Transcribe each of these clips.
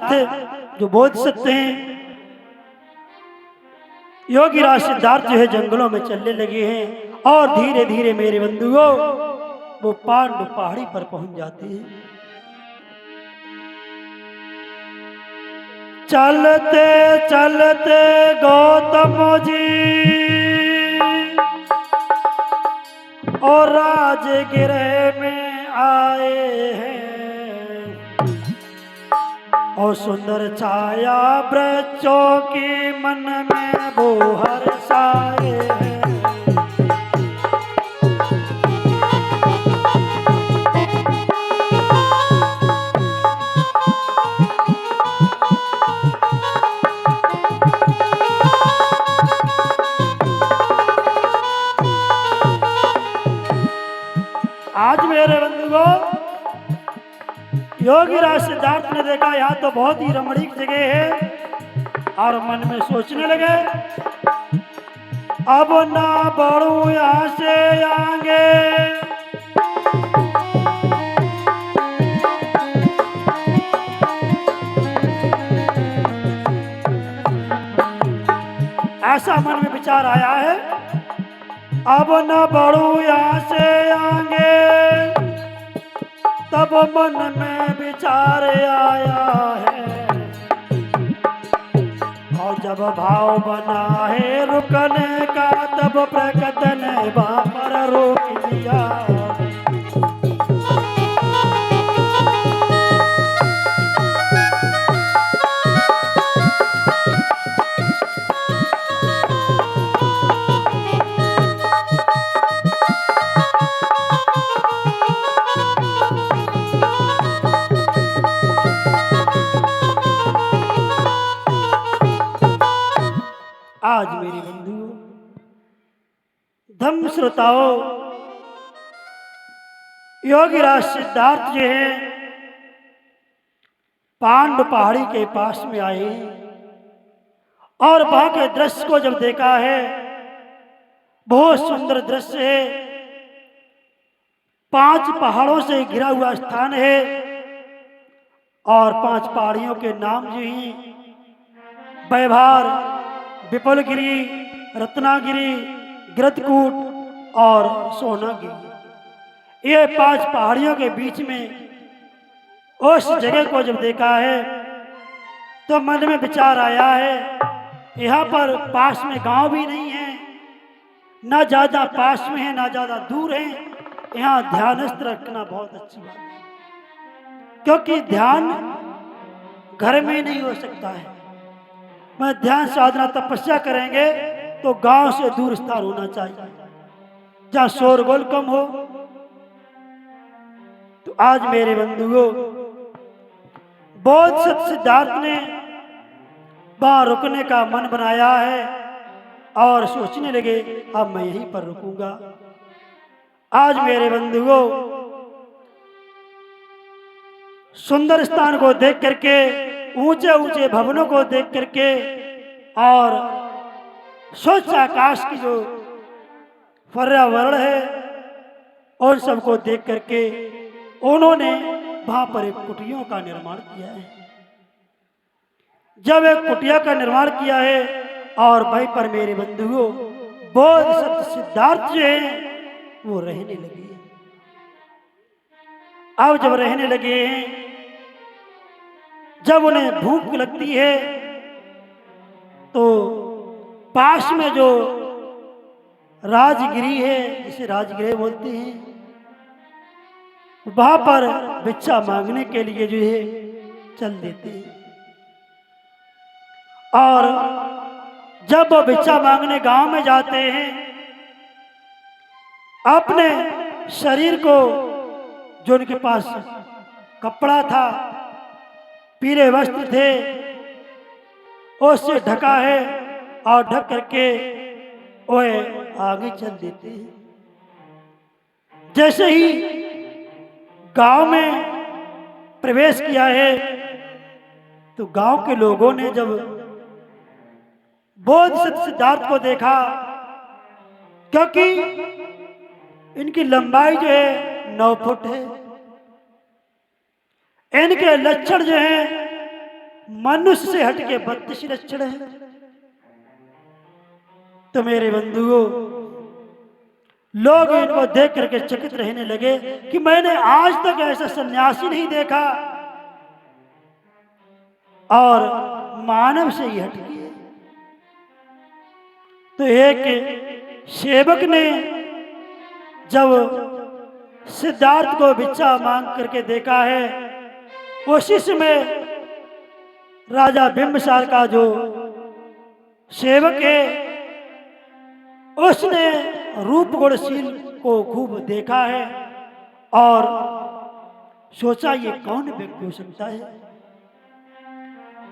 सिद्धार्थ जो बोधिसत्व हैं, योगीराज सिद्धार्थ जो है जंगलों में चलने लगे हैं और धीरे धीरे मेरे बंधुओं वो पांडु पहाड़ी पर पहुंच जाते हैं। चलते चलते गौतम जी और राजगृह में आए हैं और सुंदर छाया वृक्षों की मन में वो हर्षाए हैं। आज मेरे बंधुओं योगीराज सिद्धार्थ ने देखा यहाँ तो बहुत ही रमणीक जगह है और मन में सोचने लगे अब ना बढ़ू यहाँ से आगे, ऐसा मन में विचार आया है। अब न बढ़ू यहाँ से आगे, तब मन में विचार आया है और जब भाव बना है रुकने का तब प्रकट ने वहाँ पर रोक दिया। आज मेरे बंधुओं धम्म श्रोताओं योगीराज सिद्धार्थ जो है पांडु पहाड़ी के पास में आए और वहां के दृश्य को जब देखा है, बहुत सुंदर दृश्य है। 5 पहाड़ों से घिरा हुआ स्थान है और 5 पहाड़ियों के नाम जो हैं वैभार, विपुलगिरी, रत्नागिरी, गृतकूट और सोनागिरी। ये 5 पहाड़ियों के बीच में उस जगह को जब देखा है तो मन में विचार आया है यहाँ पर पास में गांव भी नहीं है, ना ज्यादा पास में है ना ज्यादा दूर है। यहाँ ध्यानस्थ रखना बहुत अच्छी बात है क्योंकि ध्यान घर में नहीं हो सकता है। मैं ध्यान साधना तपस्या करेंगे तो गांव से दूर स्थान होना चाहिए जहां शोरगुल कम हो। तो आज मेरे बंधुओं बोधिसत्व सिद्धार्थ ने वहां रुकने का मन बनाया है और सोचने लगे अब मैं यहीं पर रुकूंगा। आज मेरे बंधुओं सुंदर स्थान को देख करके, ऊंचे ऊंचे भवनों को देख करके और स्वच्छ आकाश की जो पर्यावरण है उन सबको देख करके उन्होंने वहां पर एक कुटियों का निर्माण किया है। जब एक कुटिया का निर्माण किया है और वहीं पर मेरे बंधुओं बोधिसत्व सिद्धार्थ जो है वो रहने लगे। अब जब रहने लगे हैं, जब उन्हें भूख लगती है तो पास में जो राजगिरी है, जिसे राजगृह बोलते हैं, वहां पर भिक्षा मांगने के लिए जो है चल देते हैं। और जब वो भिक्षा मांगने गांव में जाते हैं, अपने शरीर को जो उनके पास कपड़ा था, पीले वस्त्र थे, उससे ढका है और ढक करके वह आगे चल देते हैं। जैसे ही गांव में प्रवेश किया है तो गांव के लोगों ने जब बोधिसत्व सिद्धार्थ को देखा, क्योंकि इनकी लंबाई जो है 9 फुट है, इनके लक्षण जो हैं मनुष्य से हटके 32 लक्षण है। तो मेरे बंधुओं, लोग इनको देख करके चकित रहने लगे कि मैंने आज तक ऐसा सन्यासी नहीं देखा और मानव से ही हटके। तो एक सेवक ने जब सिद्धार्थ को भिक्षा मांग करके देखा है, उसी समय राजा बिंबिसार का जो सेवक है उसने रूप गुणशील को खूब देखा है और सोचा ये कौन व्यक्ति हो सकता है।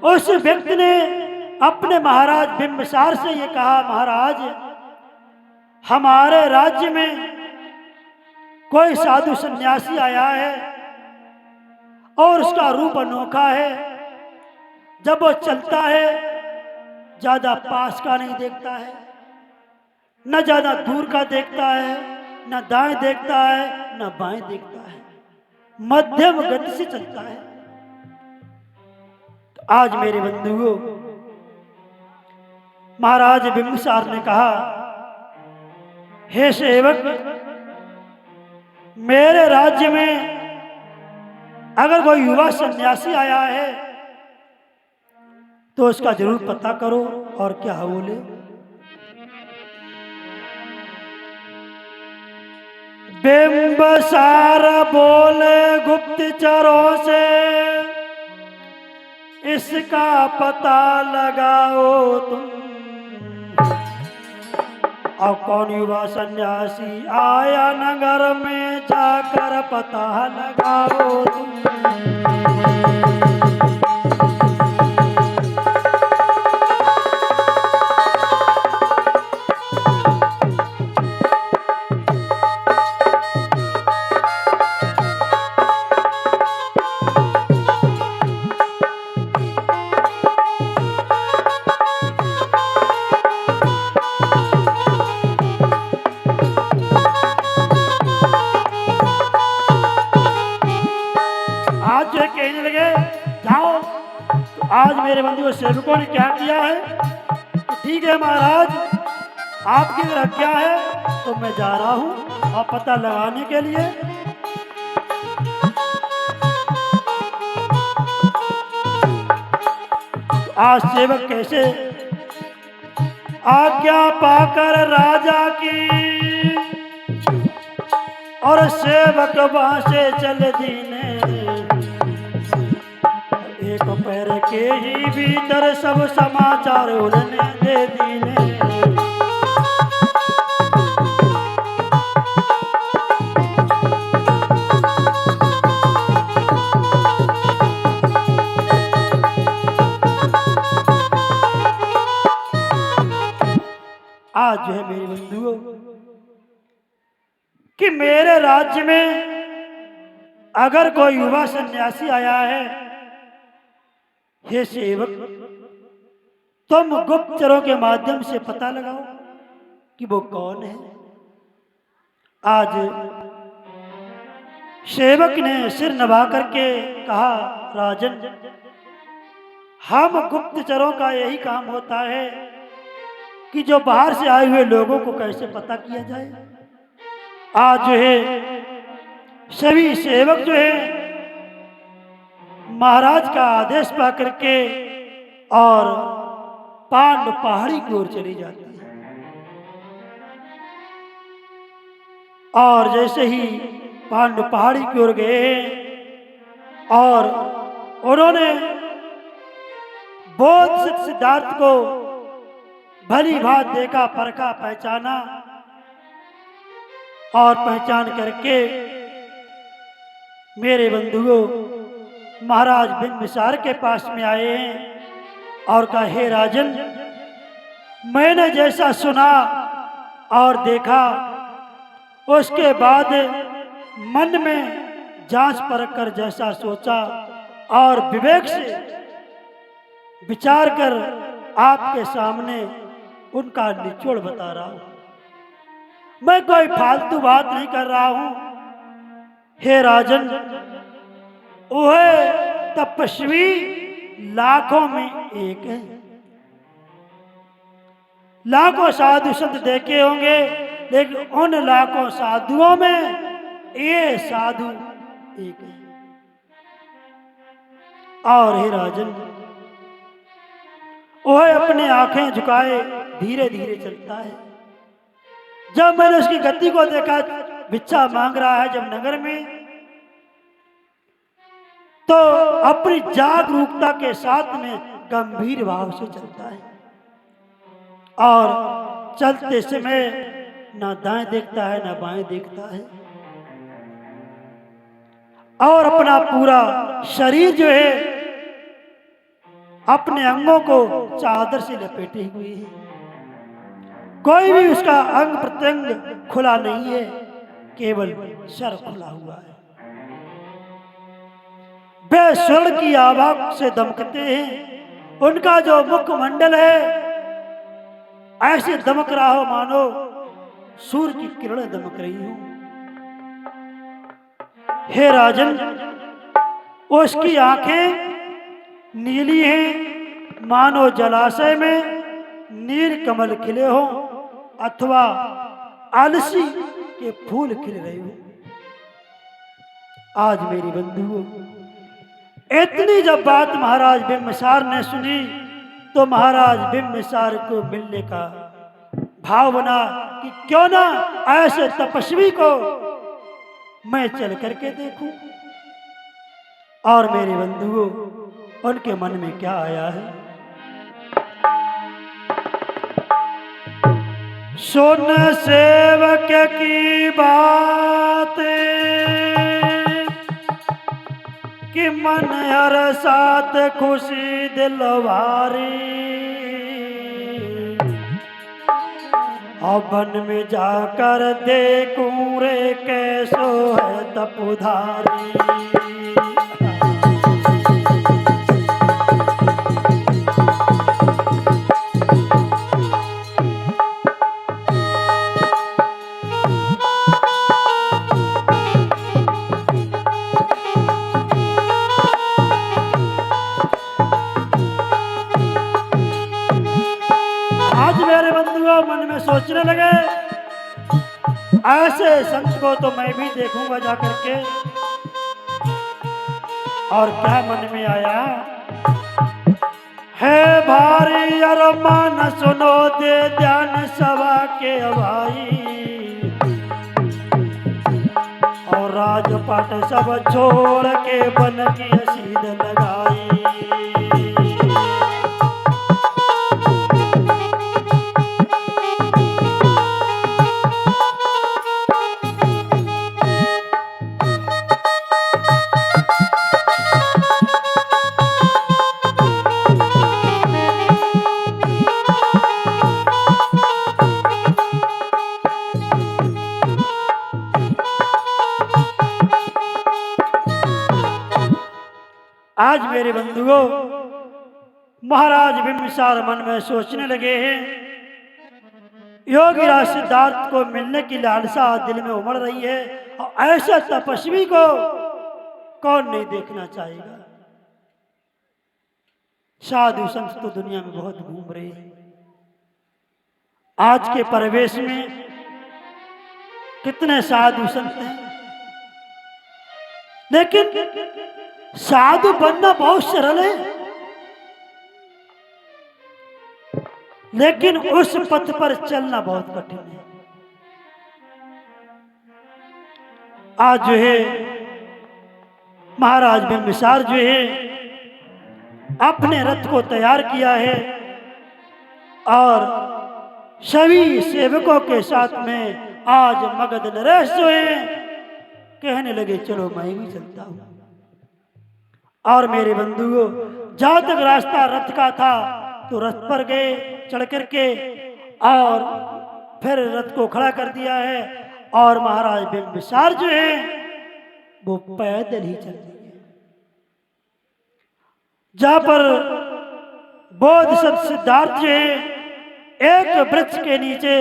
उस व्यक्ति ने अपने महाराज बिंबिसार से ये कहा, महाराज हमारे राज्य में कोई साधु सन्यासी आया है और उसका रूप अनोखा है। जब वो चलता है ज्यादा पास का नहीं देखता है, न ज्यादा दूर का देखता है, न दाएं देखता है, न बाएं देखता है, मध्यम गति से चलता है। तो आज मेरे बंधुओं, महाराज बिंबिसार ने कहा, हे सेवक, मेरे राज्य में अगर कोई युवा सन्यासी आया है तो उसका जरूर पता करो। और क्या बोले, बिंबिसार बोले गुप्तचरों से इसका पता लगाओ तुम। अब कौन युवा सन्यासी आया नगर में, जाकर पता लगाओ तुम। आज मेरे बंधुओं सेवकों ने क्या किया है, ठीक है महाराज आपकी अगर आज्ञा है तो मैं जा रहा हूं और पता लगाने के लिए। आज सेवक कैसे आज्ञा पाकर राजा की और सेवक वहां से चल दीने, एक पैर के ही भीतर सब समाचार उड़ने दे दीने। आज जो है मेरे बंधुओं कि मेरे राज्य में अगर कोई युवा सन्यासी आया है, हे सेवक तुम गुप्तचरों के माध्यम से पता लगाओ कि वो कौन है। आज सेवक ने सिर नभा करके कहा, राजन हम गुप्तचरों का यही काम होता है कि जो बाहर से आए हुए लोगों को कैसे पता किया जाए। आज जो है सभी सेवक जो है महाराज का आदेश पा करके और पांडु पहाड़ी की ओर चली जाती है। और जैसे ही पांडु पहाड़ी की ओर गए और उन्होंने बोध सिद्धार्थ को भली भात देखा, परखा, पहचाना और पहचान करके मेरे बंधुओं महाराज बिंबिसार के पास में आए हैं और कहा, हे राजन मैंने जैसा सुना और देखा उसके बाद मन में जांच परख कर जैसा सोचा और विवेक से विचार कर आपके सामने उनका निचोड़ बता रहा हूं। मैं कोई फालतू बात नहीं कर रहा हूं। हे राजन, वह तपस्वी लाखों में एक है। लाखों साधु संत देखे होंगे, लेकिन उन लाखों साधुओं में ये साधु एक है। और हे राजन, वह अपने आंखें झुकाए धीरे धीरे चलता है। जब मैंने उसकी गति को देखा, भिक्षा मांग रहा है जब नगर में, तो अपनी जागरूकता के साथ में गंभीर भाव से चलता है और चलते समय ना दाएं देखता है ना बाएं देखता है, और अपना पूरा शरीर जो है अपने अंगों को चादर से लपेटे हुए है। कोई भी उसका अंग प्रत्यंग खुला नहीं है, केवल सर खुला हुआ है। वे स्वर्ण की आभा से दमकते हैं। उनका जो मुखमंडल है ऐसे दमक रहा हो मानो सूर्य की किरणें दमक रही हो। हे राजन, उसकी आंखें नीली हैं, मानो जलाशय में नील कमल खिले हो अथवा अलसी के फूल खिल रहे हो। आज मेरी बंधुओं, इतनी जब बात महाराज बिंबिसार ने सुनी तो महाराज बिंबिसार को मिलने का भाव बना कि क्यों ना ऐसे तपस्वी को मैं चल करके देखूं। और मेरे बंधुओं, उनके मन में क्या आया है? सुन सेवक की बात कि मन हर साथ खुशी दिलवारी, और वन में जाकर देखूं रे कैसो है तपधारी। मन में सोचने लगे, ऐसे संत को तो मैं भी देखूंगा जाकर के। और क्या मन में आया है? भारी अरमान सुनो दे ध्यान सभा के भाई, और राजपाट सब छोड़ के बन की सीध लगाई। आज मेरे बंधुओं, महाराज बिंबिसार मन में सोचने लगे हैं, योगी राज सिद्धार्थ को मिलने की लालसा दिल में उमड़ रही है, और ऐसे तपस्वी को कौन नहीं देखना चाहेगा। साधु संत तो दुनिया में बहुत घूम रहे हैं। आज के परिवेश में कितने साधु संत हैं, लेकिन साधु बनना बहुत सरल है, लेकिन उस पथ पर चलना बहुत कठिन है। आज जो है महाराज बिंबिसार जो है अपने रथ को तैयार किया है, और सभी सेवकों के साथ में आज मगध नरेश जो है कहने लगे, चलो मैं भी चलता हूं। और मेरे बंधुओं, जहां तक रास्ता रथ का था तो रथ पर गए चढ़ करके, और फिर रथ को खड़ा कर दिया है, और महाराज बिंबिसार जो है वो पैदल ही चल दिए। जहां पर बोध सिद्धार्थ जो है एक वृक्ष के नीचे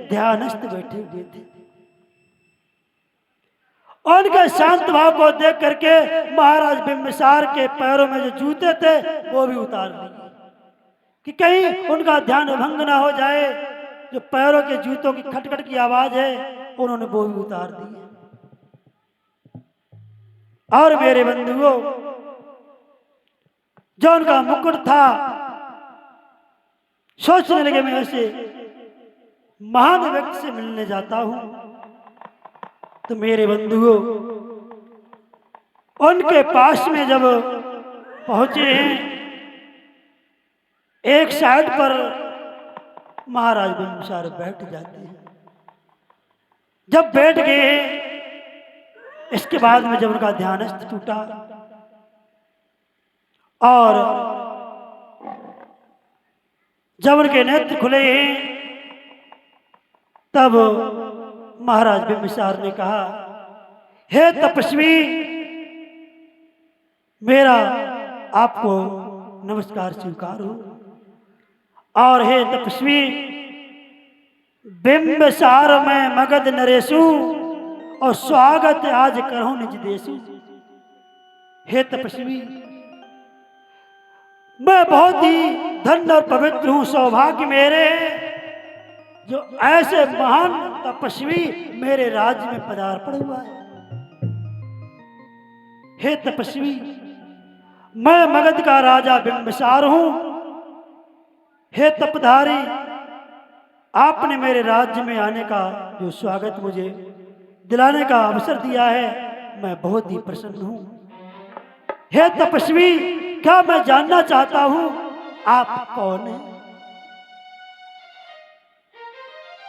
ध्यानस्थ बैठे हुए थे, उनके शांत भाव को देख करके महाराज बिंबिसार के पैरों में जो जूते थे वो भी उतार दिए कि कहीं उनका ध्यान भंग ना हो जाए। जो पैरों के जूतों की खटखट की आवाज है उन्होंने वो भी उतार दी। और मेरे बंधुओं, जो उनका मुकुट था, सोचने लगे मैं ऐसे महान व्यक्ति से मिलने जाता हूं। तो मेरे बंधुओं, उनके पास में जब पहुंचे हैं, एक साइड पर महाराज बिंबिसार बैठ जाते हैं। जब बैठ गए, इसके बाद में जब उनका ध्यानस्थ टूटा और जब उनके नेत्र खुले हैं, तब महाराज बिंबिसार ने कहा, हे तपस्वी, मेरा आपको नमस्कार स्वीकार हो। और हे तपस्वी, बिंबिसार में मगध नरेशु और स्वागत आज करहूं निज देशु। हे तपस्वी, मैं बहुत ही धन्य और पवित्र हूं, सौभाग्य मेरे जो ऐसे महान तपस्वी मेरे राज्य में पदार्पण हुआ है। हे तपस्वी, मैं मगध का राजा बिंबिसार हूं। हे तपधारी, आपने मेरे राज्य में आने का जो स्वागत मुझे दिलाने का अवसर दिया है, मैं बहुत ही प्रसन्न हूं। हे तपस्वी, क्या मैं जानना चाहता हूं आप कौन हैं?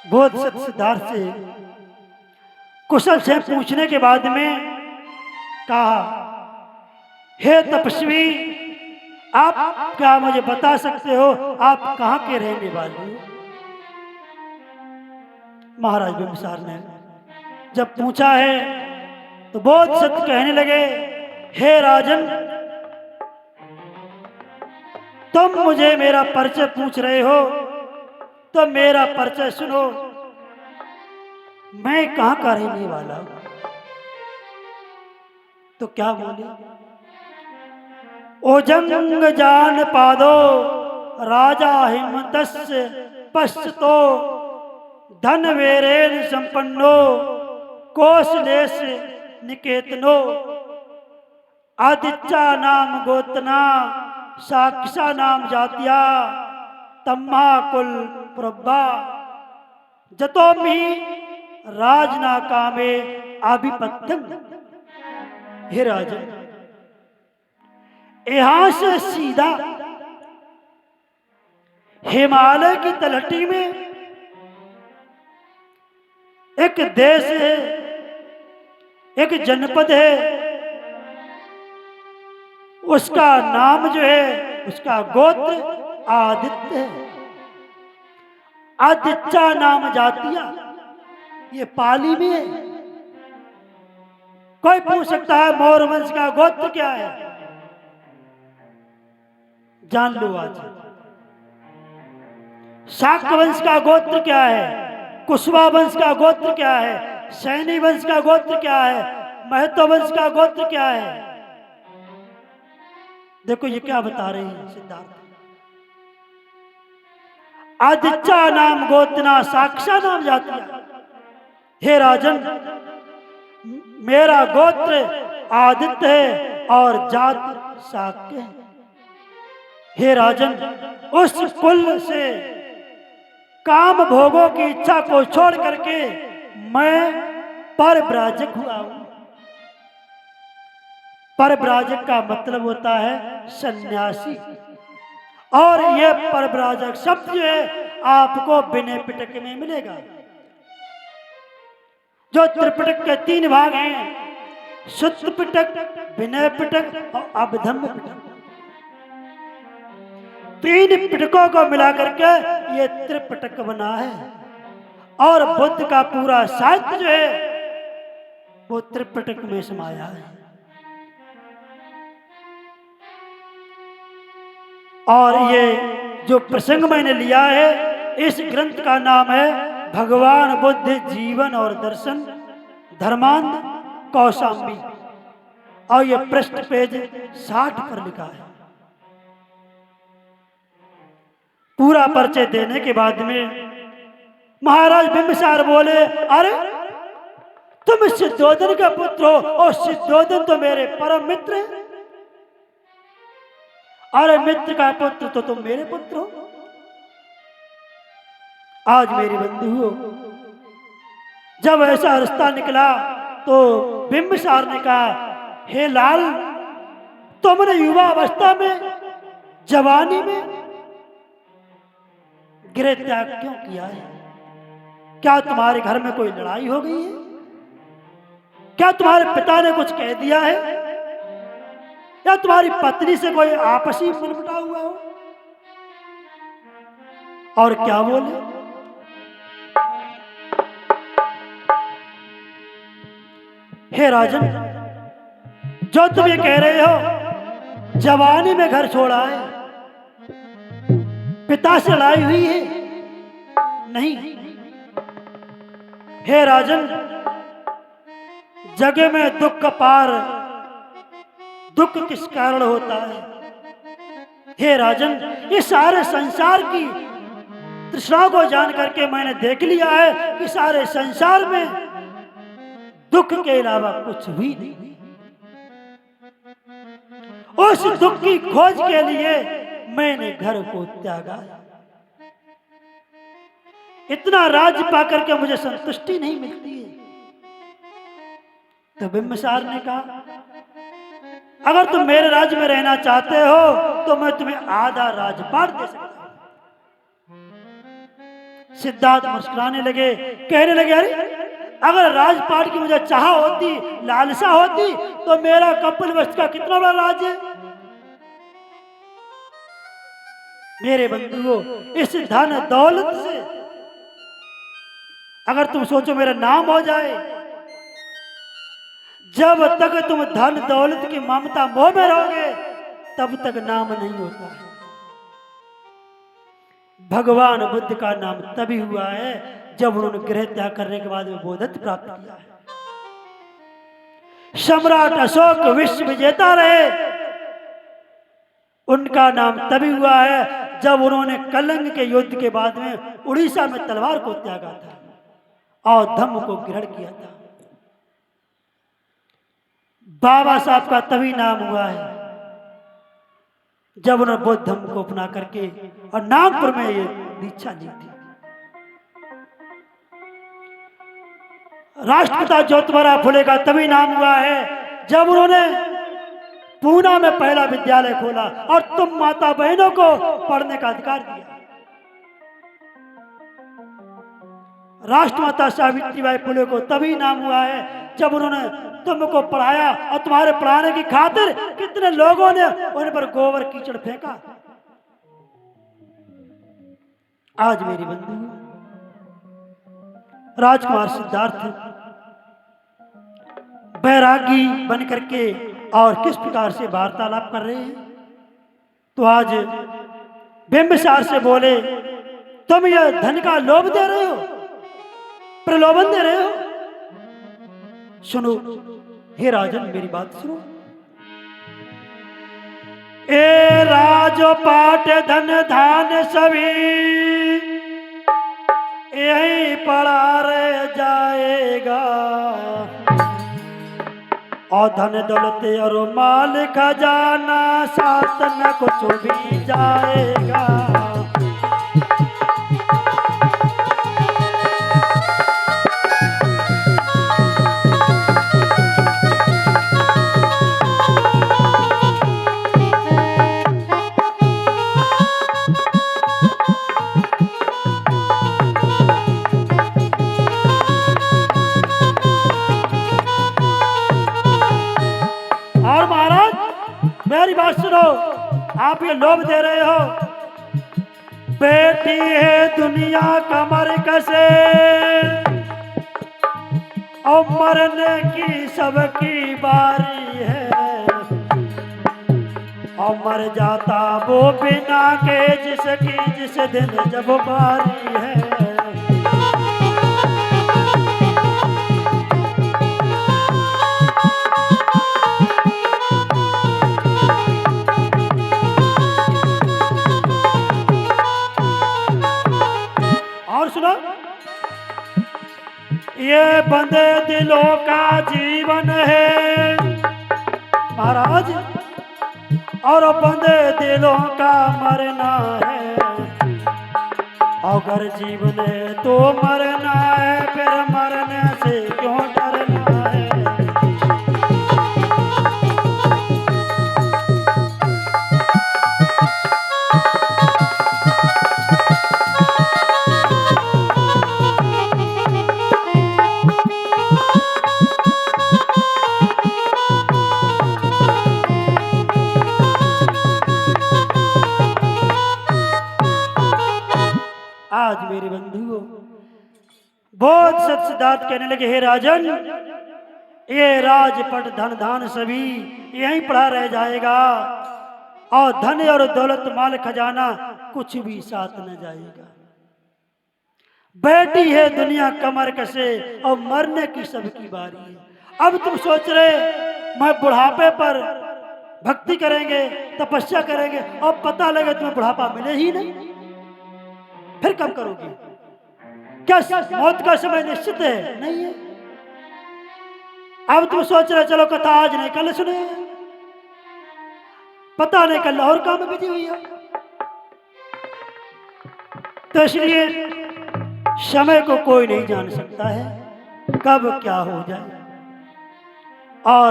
बोधसत्व सिद्धार्थ से कुशल से पूछने के बाद में कहा, हे तपस्वी, आप क्या मुझे बता सकते हो आप कहां के रहने वाले हो? महाराज बिंबिसार ने जब पूछा है तो बोधसत्व कहने लगे, हे राजन, तुम मुझे मेरा परिचय पूछ रहे हो तो मेरा परिचय सुनो। मैं कहां का रहने वाला हूं? तो क्या बोले, ओजंग जान पादो राजा हिमतस्य पश्चतो धन वेरेन संपन्नो कोशलेश निकेतनो आदित्या नाम गोतना साक्षा नाम जातिया तम्मा कुल प्रभा जतोमि राजना कामे आभिपत्यम। हे राजन, यहां से सीधा हिमालय की तलहटी में एक देश है, एक जनपद है, उसका नाम जो है, उसका गोत्र आदित्य है। आदित्य नाम जातिया, ये पाली में है। कोई पूछ सकता है मौर्य वंश का गोत्र क्या है? जान लो आज। शाक्य वंश का गोत्र क्या है? कुशवा वंश का गोत्र क्या है? सैनी वंश का गोत्र क्या है? महतो वंश का गोत्र क्या है? देखो ये क्या बता रहे हैं सिद्धार्थ। आदित्य नाम गोतना साक्षा नाम जातिया। हे राजन, मेरा गोत्र आदित्य है और जात शाक्य है। हे राजन, उस कुल से काम भोगों की इच्छा को छोड़ करके मैं परव्राजक हुआ हूं। परव्राजक का मतलब होता है सन्यासी। और यह परव्राजक शब्द जो है आपको विनय पिटक में मिलेगा। जो त्रिपिटक के 3 भाग हैं, शुद्ध पिटक, विनय पिटक और अभिधम्म पिटक। 3 पिटकों को मिलाकर के ये त्रिपिटक बना है। और बुद्ध का पूरा साहित्य जो है वो त्रिपिटक में समाया है। और ये जो प्रसंग मैंने लिया है, इस ग्रंथ का नाम है भगवान बुद्ध जीवन और दर्शन धर्मांध कौशाम्बी। और ये पृष्ठ पेज 60 पर लिखा है। पूरा परिचय देने के बाद में महाराज बिंबिसार बोले, अरे तुम सिद्धोधन का पुत्र हो और सिद्धोधन तो मेरे परम मित्र हैं। अरे मित्र का पुत्र तो तुम मेरे पुत्र हो। आज मेरी बंधु हो। जब ऐसा रिश्ता निकला तो बिंबिसार ने कहा, हे लाल, तुमने युवा अवस्था में, जवानी में गृह त्याग क्यों किया है? क्या तुम्हारे घर में कोई लड़ाई हो गई है? क्या तुम्हारे पिता ने कुछ कह दिया है? या तुम्हारी पत्नी से कोई आपसी मनमुटाव हुआ हो? और क्या बोले? हे राजन, जो तुम ये कह रहे हो, जवानी में घर छोड़ा है, पिता से लड़ाई हुई है? नहीं। हे राजन, जग में दुख का पार दुख किस कारण होता है? हे राजन, ये सारे संसार की तृष्णा को जान करके मैंने देख लिया है कि सारे संसार में दुख के अलावा कुछ भी नहीं। उस दुख की खोज के लिए मैंने घर को त्यागा। इतना राज्य पाकर के मुझे संतुष्टि नहीं मिलती है। तो बिंबिसार ने कहा, अगर तुम मेरे राज्य में रहना चाहते हो तो मैं तुम्हें आधा राजपाट दे सकता हूं। सिद्धार्थ मुस्कुराने लगे, कहने लगे, अरे अगर राजपाट की मुझे चाह होती, लालसा होती, तो मेरा कपिलवस्तु का कितना बड़ा राज्य है। मेरे बंधुओं, इस धन दौलत से अगर तुम सोचो मेरा नाम हो जाए, जब तक तुम धन दौलत की ममता मोह में रहोगे तब तक नाम नहीं होता है। भगवान बुद्ध का नाम तभी हुआ है जब उन्होंने गृह त्याग करने के बाद में बोधत्व प्राप्त किया है। सम्राट अशोक विश्व विजेता रहे, उनका नाम तभी हुआ है जब उन्होंने कलिंग के युद्ध के बाद में उड़ीसा में तलवार को त्यागा था और धम्म को ग्रहण किया था। बाबा साहब का तभी नाम हुआ है जब उन्होंने बौद्ध धर्म को अपना करके और नागपुर में ये दीक्षा ली थी। राष्ट्रपिता ज्योतिबा फुले का तभी नाम हुआ है जब उन्होंने पूना में पहला विद्यालय खोला और तुम माता बहनों को पढ़ने का अधिकार दिया। राष्ट्रमाता सावित्रीबाई फुले को तभी नाम हुआ है जब उन्होंने तुमको पढ़ाया और तुम्हारे पढ़ाने की खातिर कितने लोगों ने उन पर गोबर कीचड़ फेंका। आज मेरी बंधु राजकुमार सिद्धार्थ बैरागी बन करके और किस प्रकार से वार्तालाप कर रहे हैं, तो आज बिंबिसार से बोले, तुम यह धन का लोभ दे रहे हो, प्रलोभन दे रहे हो। सुनो हे राजन, मेरी बात सुनो। ए राजपाट धन धान सभी यही पड़ा रह जाएगा, और धन दौलत और माल खजाना साथ न कुछ भी जाएगा। मेरी बात सुनो, आप ये लोभ दे रहे हो। बेटी है दुनिया कमर कसे और मरने की सबकी बारी है, और मर जाता वो बिना के जिसकी जिस दिन जब बारी है। सुनो, ये बंदे दिलों का जीवन है महाराज, और बंदे दिलों का मरना है। अगर जीवन है तो मरना है, फिर मरने से क्यों डरना है। आज मेरे बंधुओं बहुत सत सिद्धार्थ कहने लगे, हे राजन, ये राजपट धन धान सभी यहीं पड़ा रह जाएगा, और धन और दौलत माल खजाना कुछ भी साथ न जाएगा। बैठी है दुनिया कमर कसे, और मरने की सबकी बारी है। अब तुम सोच रहे मैं बुढ़ापे पर भक्ति करेंगे, तपस्या करेंगे, और पता लगे तुम्हें बुढ़ापा मिले ही नहीं, फिर कब करोगे? क्या मौत का समय निश्चित है? नहीं है। अब तुम सोच रहे चलो कथा आज नहीं कल सुने, पता नहीं कल और काम बिजी हुई है। तो इसलिए समय को कोई नहीं जान सकता है कब क्या हो जाए। और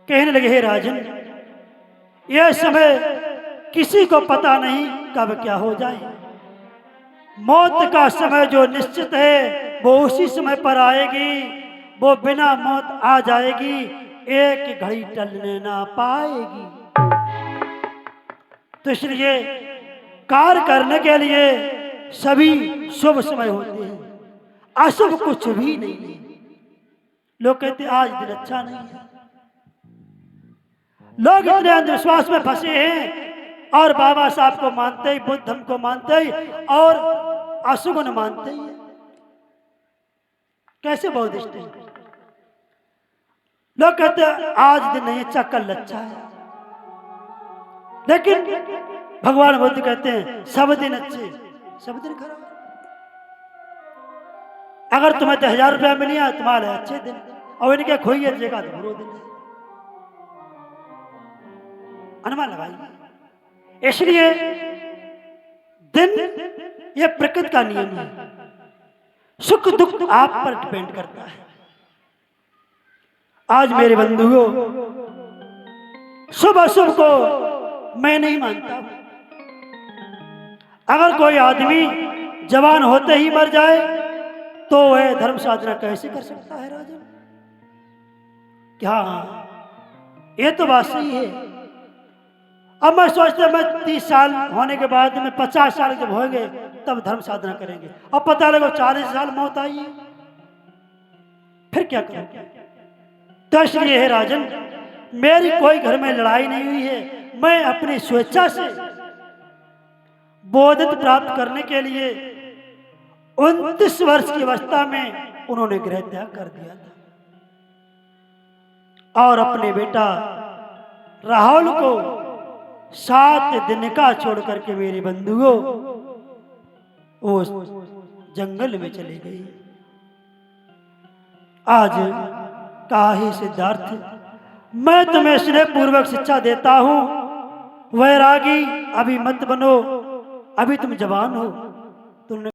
कहने लगे, हे राजन, यह समय किसी को पता नहीं कब क्या हो जाए। मौत का समय जो निश्चित है वो उसी समय पर आएगी, वो बिना मौत आ जाएगी, एक घड़ी टलने ना पाएगी। तो इसलिए कार्य करने के लिए सभी शुभ समय होते हैं, अशुभ कुछ भी नहीं है। लोग कहते आज दिन अच्छा नहीं है, लोग इतने अंधविश्वास में फंसे हैं, और बाबा साहब को मानते ही, बुद्ध धर्म को मानते ही, और अशुभ न मानते ही। कैसे बौद्धिस्ट हैं? लोग कहते हैं आज दिन नहीं अच्छा कल अच्छा है, लेकिन भगवान बुद्ध कहते हैं सब दिन अच्छे सब दिन खराब। अगर तुम्हें 1000 रुपया मिली है तुम्हारे अच्छे दिन, और इनके खोई जगह तो बुरो दिन है। अनुमान लगाइए। इसलिए दिन यह प्रकृति का नियम है, सुख दुख आप पर डिपेंड करता है। आज मेरे बंधुओं, शुभ अशुभ को मैं नहीं मानता। अगर कोई आदमी जवान होते ही मर जाए तो वह धर्म साधना कैसे कर सकता है राजन? क्या ये तो बात सही है। अब मैं सोचता मैं 30 साल होने के बाद में 50 साल जब होंगे तब धर्म साधना करेंगे, अब पता लगा 40 साल मौत आई है, फिर क्या करेंगे? तो इसलिए है राजन, मेरी कोई घर में लड़ाई नहीं हुई है। मैं अपनी स्वेच्छा से बोधित प्राप्त करने के लिए 29 वर्ष की अवस्था में उन्होंने गृह त्याग कर दिया था, और अपने बेटा राहुल को 7 दिन का छोड़ करके मेरे बंधुओं वो जंगल में चले गए। आज काहे सिद्धार्थ, मैं तुम्हें स्नेह पूर्वक शिक्षा देता हूं, वैरागी अभी मत बनो, अभी तुम जवान हो। तुमने